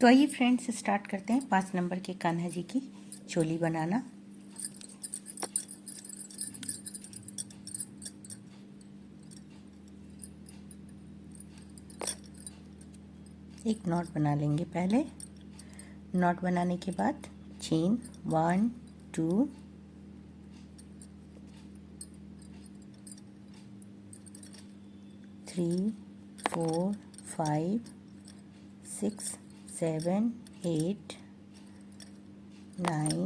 तो आइए friends start करते हैं 5 नंबर के कान्हा जी की चोली बनाना। एक नॉट बना लेंगे। पहले नॉट बनाने के बाद चेन 1 2 3 4 5 6 7 8 9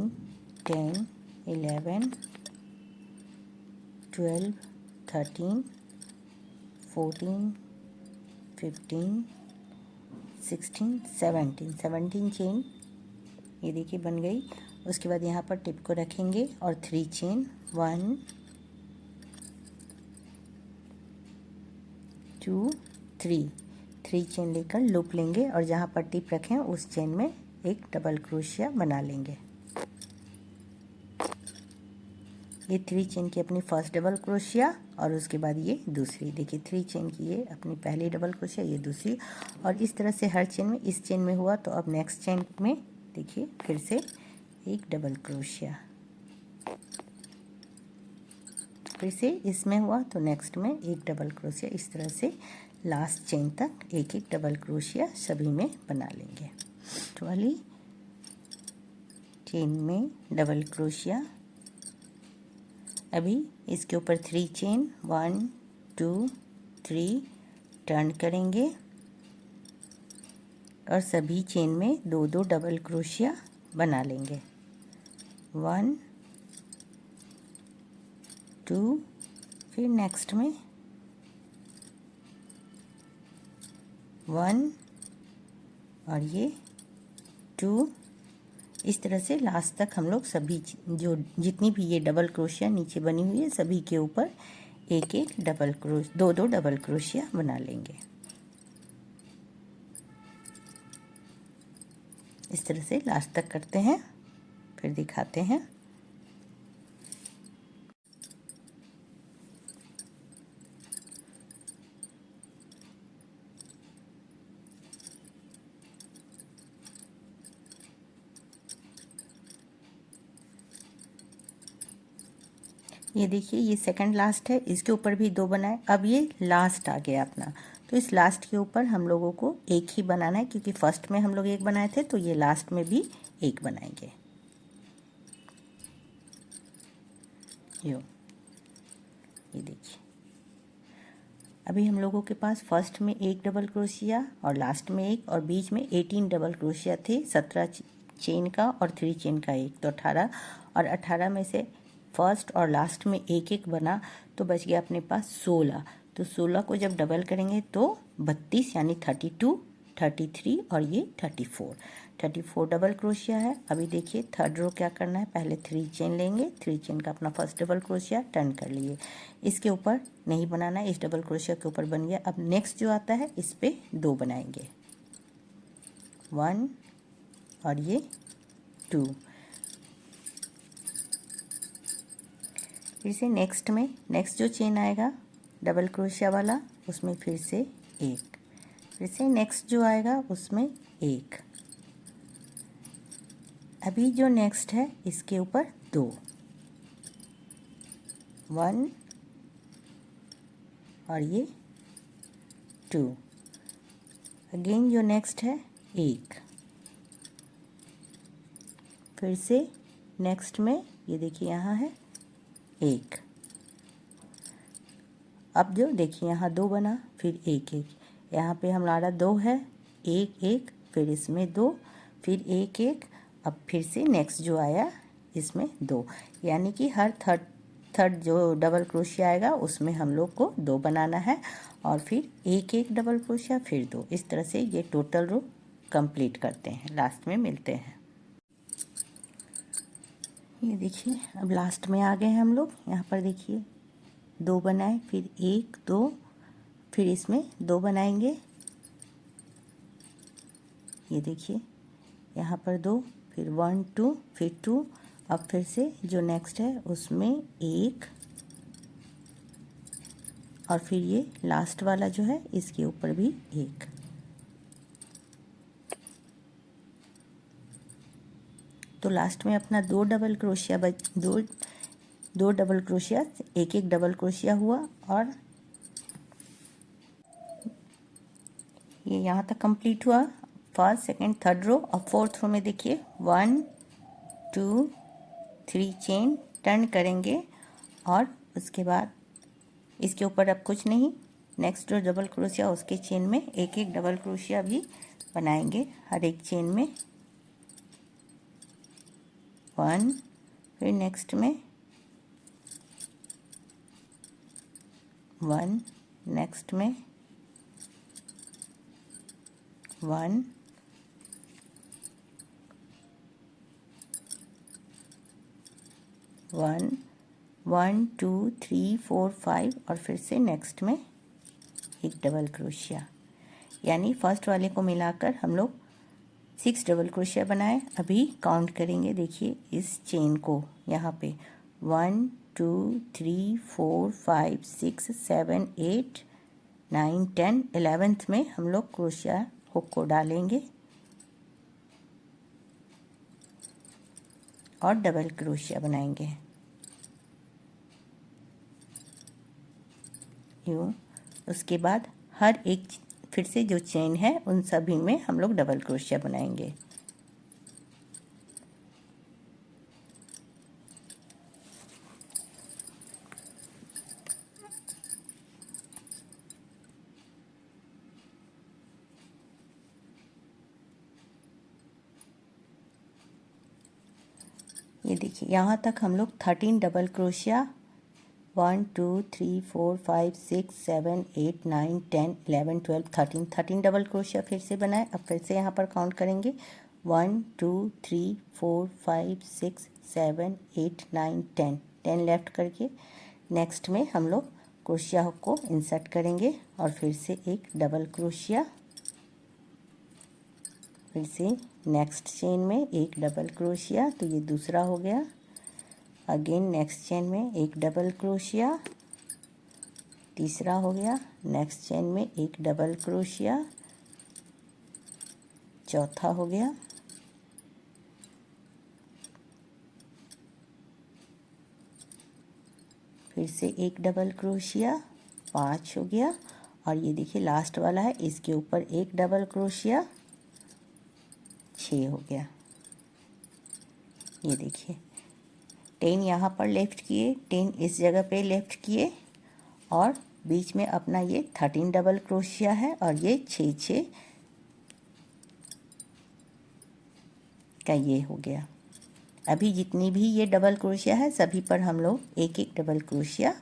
10 11 12 13 14 15 16 17 चेन ये देखिए बन गई। उसके बाद यहाँ पर टिप को रखेंगे और 3 चेन 1 2 3 चेन लेकर लूप लेंगे और जहाँ पर टिप रखें उस चेन में एक डबल क्रोशिया बना लेंगे। ये 3 चेन की अपनी फर्स्ट डबल क्रोशिया और उसके बाद ये दूसरी। देखिए 3 चेन की ये अपनी पहली डबल क्रोशिया, ये दूसरी, और इस तरह से हर चेन में, इस चेन में हुआ तो अब नेक्स्ट चेन में देखिए फिर से एक डबल क्रोशिया, फिर से इसमें हुआ तो नेक्स्ट में एक डबल क्रोशिया। इस तरह से लास्ट चेन तक एक एक डबल क्रोशिया सभी में बना लेंगे। तो वाली चेन में डबल क्रोशिया। अभी इसके ऊपर 3 चेन 1 2 3 टर्न करेंगे और सभी चेन में 2 डबल क्रोशिया बना लेंगे। 1 2 फिर नेक्स्ट में 1 और ये 2। इस तरह से लास्ट तक हम लोग सभी जो जितनी भी ये डबल क्रोशिया नीचे बनी हुई है सभी के ऊपर एक एक डबल क्रोश 2 डबल क्रोशिया बना लेंगे। इस तरह से लास्ट तक करते हैं, फिर दिखाते हैं। ये देखिए ये सेकंड लास्ट है, इसके ऊपर भी 2 बनाए। अब ये लास्ट आ गया अपना, तो इस लास्ट के ऊपर हम लोगों को एक ही बनाना है क्योंकि फर्स्ट में हम लोग एक बनाए थे, तो ये लास्ट में भी एक बनाएंगे। ये देखिए अभी हम लोगों के पास फर्स्ट में एक डबल क्रोशिया और लास्ट में एक और बीच में 18 डबल क्रोशिया थे। 17 चेन का और 3 चेन का एक, तो 18, और 18 में से फर्स्ट और लास्ट में एक एक बना तो बच गया अपने पास 16। तो 16 को जब डबल करेंगे तो 32 यानी 32 33 और ये 34 डबल क्रोशिया है। अभी देखिए थर्ड रो क्या करना है, पहले 3 चेन लेंगे, 3 चेन का अपना फर्स्ट डबल क्रोशिया टर्न कर लिए। इसके ऊपर नहीं बनाना है, इस डबल क्रोशिया के ऊपर बन गया। अब नेक्स्ट जो आता है इस पे 2 बनाएंगे, 1 और ये 2। फिर से नेक्स्ट में नेक्स्ट जो चेन आएगा डबल क्रोशिया वाला उसमें फिर से एक, फिर से नेक्स्ट जो आएगा उसमें एक। अभी जो नेक्स्ट है इसके ऊपर 2, 1 और ये 2। अगेन जो नेक्स्ट है एक, फिर से नेक्स्ट में ये देखिए यहाँ है एक। अब जो देखिए यहाँ 2 बना, फिर एक एक, यहाँ पे हमारा 2 है, एक एक, फिर इसमें 2, फिर एक एक। अब फिर से नेक्स्ट जो आया इसमें 2, यानी कि हर थर्ड जो डबल क्रोशिया आएगा उसमें हम लोग को 2 बनाना है और फिर एक एक डबल क्रोशिया फिर 2। इस तरह से ये टोटल रो कंप्लीट करते हैं। लास्ट में मिलते हैं। ये देखिए अब लास्ट में आ गए हैं हम लोग। यहाँ पर देखिए 2 बनाए, फिर 1 2, फिर इसमें 2 बनाएंगे। ये देखिए यहाँ पर 2, फिर 1 2, फिर 2। अब फिर से जो नेक्स्ट है उसमें एक और फिर ये लास्ट वाला जो है इसके ऊपर भी एक। तो लास्ट में अपना दो डबल क्रोशिया एक डबल क्रोशिया हुआ और ये यहाँ तक कंप्लीट हुआ। फर्स्ट सेकंड थर्ड रो और फोर्थ रो में देखिए 1 2 3 चेन टर्न करेंगे और उसके बाद इसके ऊपर अब कुछ नहीं, नेक्स्ट जो डबल क्रोशिया उसके चेन में एक डबल क्रोशिया भी बनाएंगे हर एक चेन में। 1, फिर नेक्स्ट में 1, नेक्स्ट में 1, 1 1 2 3 4 5 और फिर से नेक्स्ट में एक डबल क्रोशिया, यानी फर्स्ट वाले को मिलाकर हम लोग 6 डबल क्रोशिया बनाए। अभी काउंट करेंगे, देखिए इस चेन को यहाँ पे 1 2 3 4 5 6 7 8 9 10 11th में हम लोग क्रोशिया हुक को डालेंगे और डबल क्रोशिया बनाएंगे यूँ। उसके बाद हर एक फिर से जो चेन है उन सभी में हम लोग डबल क्रोशिया बनाएंगे। ये देखिए यहाँ तक हम लोग 13 डबल क्रोशिया 1 2 3 4 5 6 7 8 9 10 11 12 13 डबल क्रोशिया फिर से बनाए। अब फिर से यहाँ पर काउंट करेंगे 1 2 3 4 5 6 7 8 9 10 लेफ्ट करके नेक्स्ट में हम लोग क्रोशिया हुक को इंसर्ट करेंगे और फिर से एक डबल क्रोशिया, फिर से नेक्स्ट चेन में एक डबल क्रोशिया, तो ये दूसरा हो गया। अगेन नेक्स्ट चेन में एक डबल क्रोशिया, तीसरा हो गया। नेक्स्ट चेन में एक डबल क्रोशिया, चौथा हो गया। फिर से एक डबल क्रोशिया, 5 हो गया। और ये देखिए लास्ट वाला है, इसके ऊपर एक डबल क्रोशिया, 6 हो गया। ये देखिए 10 यहाँ पर लेफ्ट किए, 10 इस जगह पे लेफ्ट किए और बीच में अपना ये 13 डबल क्रोशिया है और ये 6 का ये हो गया। अभी जितनी भी ये डबल क्रोशिया है सभी पर हम लोग एक डबल क्रोशिया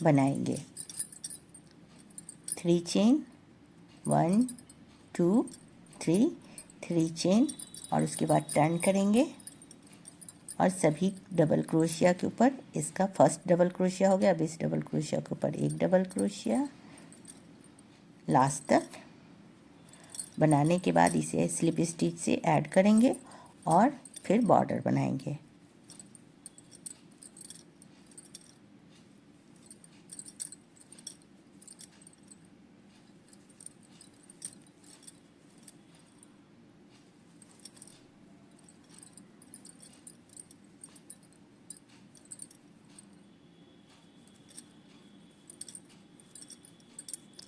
बनाएंगे। 3 चेन 1 2 3 3 चेन और उसके बाद टर्न करेंगे और सभी डबल क्रोशिया के ऊपर इसका फर्स्ट डबल क्रोशिया हो गया। अब इस डबल क्रोशिया के ऊपर एक डबल क्रोशिया लास्ट तक बनाने के बाद इसे स्लिप स्टिच से ऐड करेंगे और फिर बॉर्डर बनाएंगे।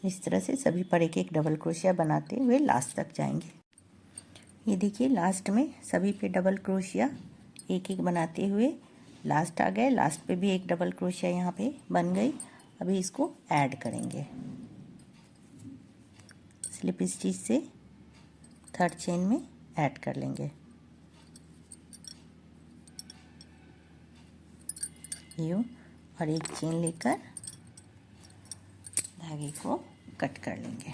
इस तरह से सभी पर एक डबल क्रोशिया बनाते हुए लास्ट तक जाएंगे। ये देखिए लास्ट में सभी पे डबल क्रोशिया एक बनाते हुए लास्ट आ गए। लास्ट पे भी एक डबल क्रोशिया यहाँ पे बन गई। अभी इसको ऐड करेंगे स्लिप स्टिच से थर्ड चेन में ऐड कर लेंगे। यूँ और एक चेन लेकर धागे को कट कर लेंगे।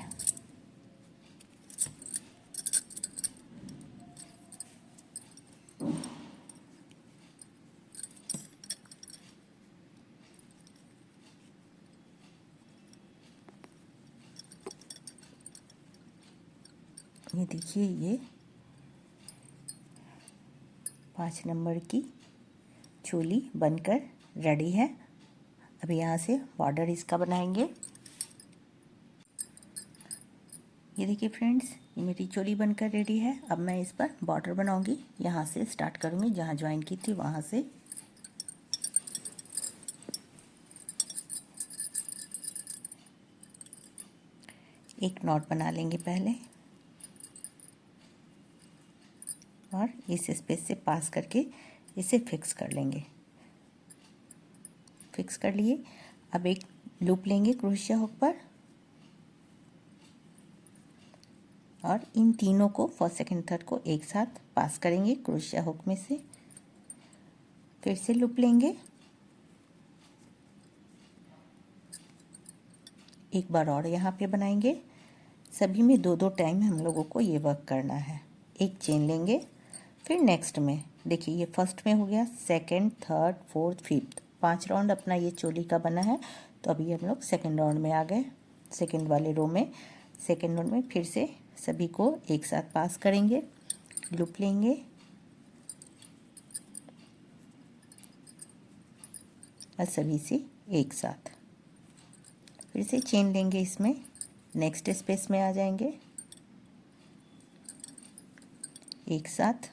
ये देखिए ये 5 नंबर की चोली बनकर रेडी है। अभी यहाँ से बॉर्डर इसका बनाएंगे। ये देखिए फ्रेंड्स ये मेरी चोली बनकर रेडी है। अब मैं इस पर बॉर्डर बनाऊंगी। यहाँ से स्टार्ट करूंगी, जहाँ ज्वाइन की थी वहाँ से। एक नॉट बना लेंगे पहले और इस स्पेस से पास करके इसे फिक्स कर लेंगे। फिक्स कर लिए। अब एक लूप लेंगे क्रोशिया हुक पर और इन तीनों को फर्स्ट सेकंड थर्ड को एक साथ पास करेंगे क्रोशिया हुक में से। फिर से लूप लेंगे, एक बार और यहाँ पे बनाएंगे। सभी में दो दो टाइम हम लोगों को ये वर्क करना है। एक चेन लेंगे, फिर नेक्स्ट में देखिए ये फर्स्ट में हो गया, second, third, fourth, fifth, 5 round अपना ये चोली का बना है। तो अभी हम लोग सेकंड राउंड में आ गए, सेकंड वाले रो में। सेकंड राउंड में फिर से सभी को एक साथ पास करेंगे, लूप लेंगे और सभी से एक साथ फिर से चेन लेंगे। इसमें नेक्स्ट स्पेस में आ जाएंगे, एक साथ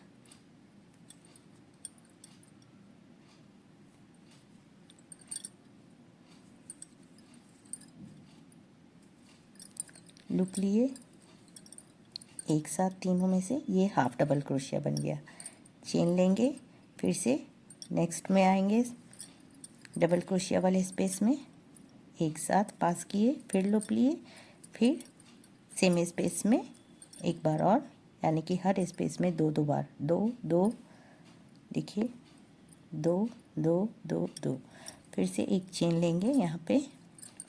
लूप लिए, एक साथ तीनों में से ये हाफ डबल क्रोशिया बन गया। चेन लेंगे, फिर से नेक्स्ट में आएंगे, डबल क्रोशिया वाले स्पेस में एक साथ पास किए, फिर लूप लिए, फिर सेम स्पेस में एक बार और, यानी कि हर स्पेस में दो दो बार, दो दो, देखिए दो दो दो दो। फिर से एक चेन लेंगे यहाँ पे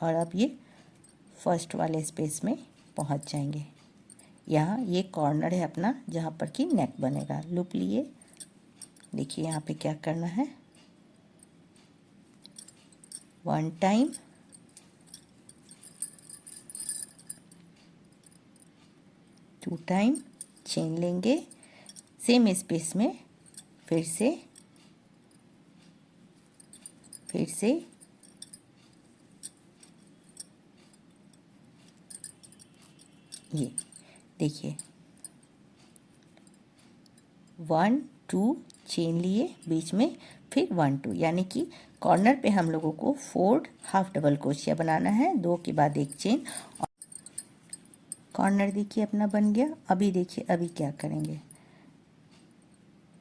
और अब ये फर्स्ट वाले स्पेस में पहुँच जाएंगे। यहाँ ये कॉर्नर है अपना जहाँ पर कि नेक बनेगा। लूप लिए, देखिए यहाँ पे क्या करना है, 1 टाइम, 2 टाइम, चेन लेंगे सेम स्पेस में, फिर से ये देखिए 1 2 चेन लिए बीच में, फिर 1 2, यानी कि कॉर्नर पे हम लोगों को 4 हाफ डबल क्रोशिया बनाना है, 2 के बाद एक चेन। कॉर्नर देखिए अपना बन गया। अभी देखिए अभी क्या करेंगे,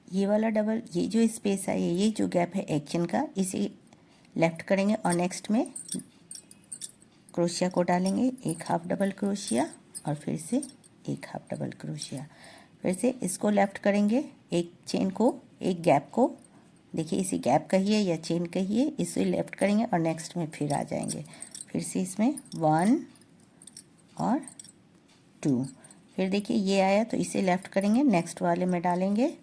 ये वाला डबल, ये जो स्पेस है, ये जो गैप है एक चेन का, इसे लेफ्ट करेंगे और नेक्स्ट में क्रोशिया को डालेंगे, एक हाफ डबल क्रोशिया और फिर से एक हाफ डबल क्रोशिया। फिर से इसको लेफ्ट करेंगे, एक चेन को, एक गैप को, देखिए इसे गैप कहिए या चेन कहिए, इसे लेफ्ट करेंगे और नेक्स्ट में फिर आ जाएंगे। फिर से इसमें 1 और 2, फिर देखिए ये आया तो इसे लेफ्ट करेंगे, नेक्स्ट वाले में डालेंगे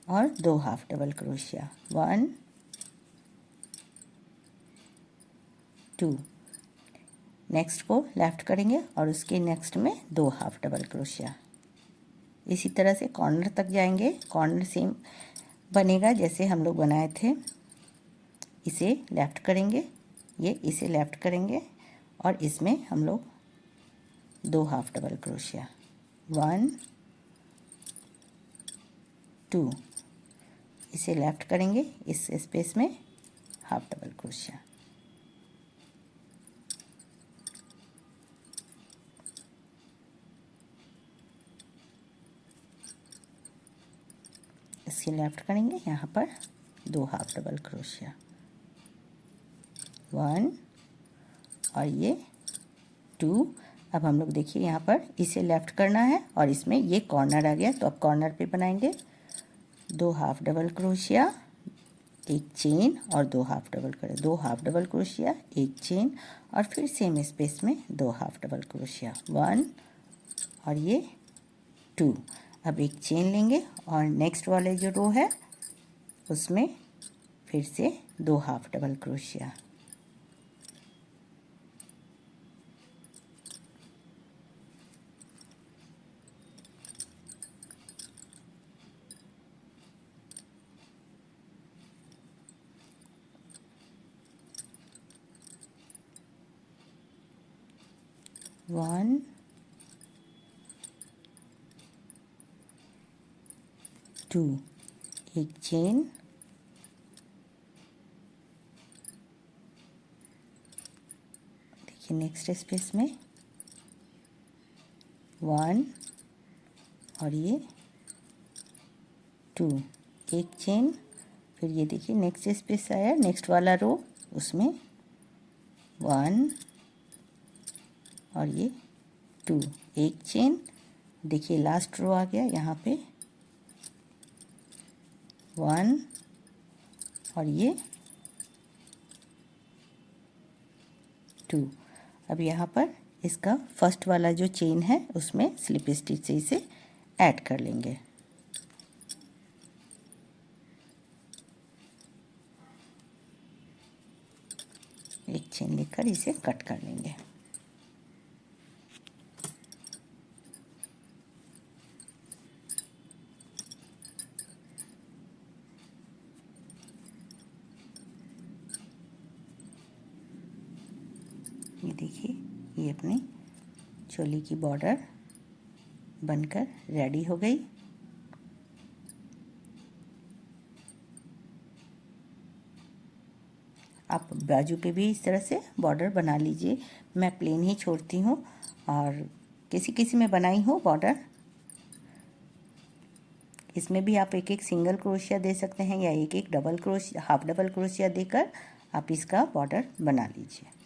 और 2 हाफ डबल क्रोशिया, 1 2, नेक्स्ट को लेफ्ट करेंगे और उसके नेक्स्ट में 2 हाफ डबल क्रोशिया। इसी तरह से कॉर्नर तक जाएंगे। कॉर्नर सेम बनेगा जैसे हम लोग बनाए थे। इसे लेफ्ट करेंगे, ये इसे लेफ्ट करेंगे और इसमें हम लोग 2 हाफ डबल क्रोशिया, 1 2, इसे लेफ्ट करेंगे, इस स्पेस में हाफ डबल क्रोशिया। इसे लेफ्ट करेंगे, यहाँ पर 2 हाफ डबल क्रोशिया, 1 और ये 2। अब हम लोग देखिए यहाँ पर इसे लेफ्ट करना है और इसमें ये कॉर्नर आ गया, तो अब कॉर्नर पे बनाएंगे 2 हाफ डबल क्रोशिया, एक चेन और 2 हाफ डबल करें, 2 हाफ डबल क्रोशिया, एक चेन और फिर सेम स्पेस में 2 हाफ डबल क्रोशिया, 1 और ये 2। अब एक चेन लेंगे और नेक्स्ट वाले जो रो है उसमें फिर से 2 हाफ डबल क्रोशिया, वन 2, एक चेन, देखिए नेक्स्ट स्पेस में 1 और ये 2, एक चेन, फिर ये देखिए नेक्स्ट स्पेस आया, नेक्स्ट वाला रो, उसमें 1 और ये 2, एक चेन, देखिए लास्ट रो आ गया यहाँ पे 1 और ये 2। अब यहाँ पर इसका फर्स्ट वाला जो चेन है उसमें स्लिप स्टिच से इसे ऐड कर लेंगे। एक चेन लेकर इसे कट कर लेंगे। ये देखिए ये अपनी चोली की बॉर्डर बनकर रेडी हो गई। आप बाजू पे भी इस तरह से बॉर्डर बना लीजिए। मैं प्लेन ही छोड़ती हूँ और किसी किसी में बनाई हो बॉर्डर। इसमें भी आप एक एक सिंगल क्रोशिया दे सकते हैं या एक एक double crochet, half double crochet देकर आप इसका बॉर्डर बना लीजिए।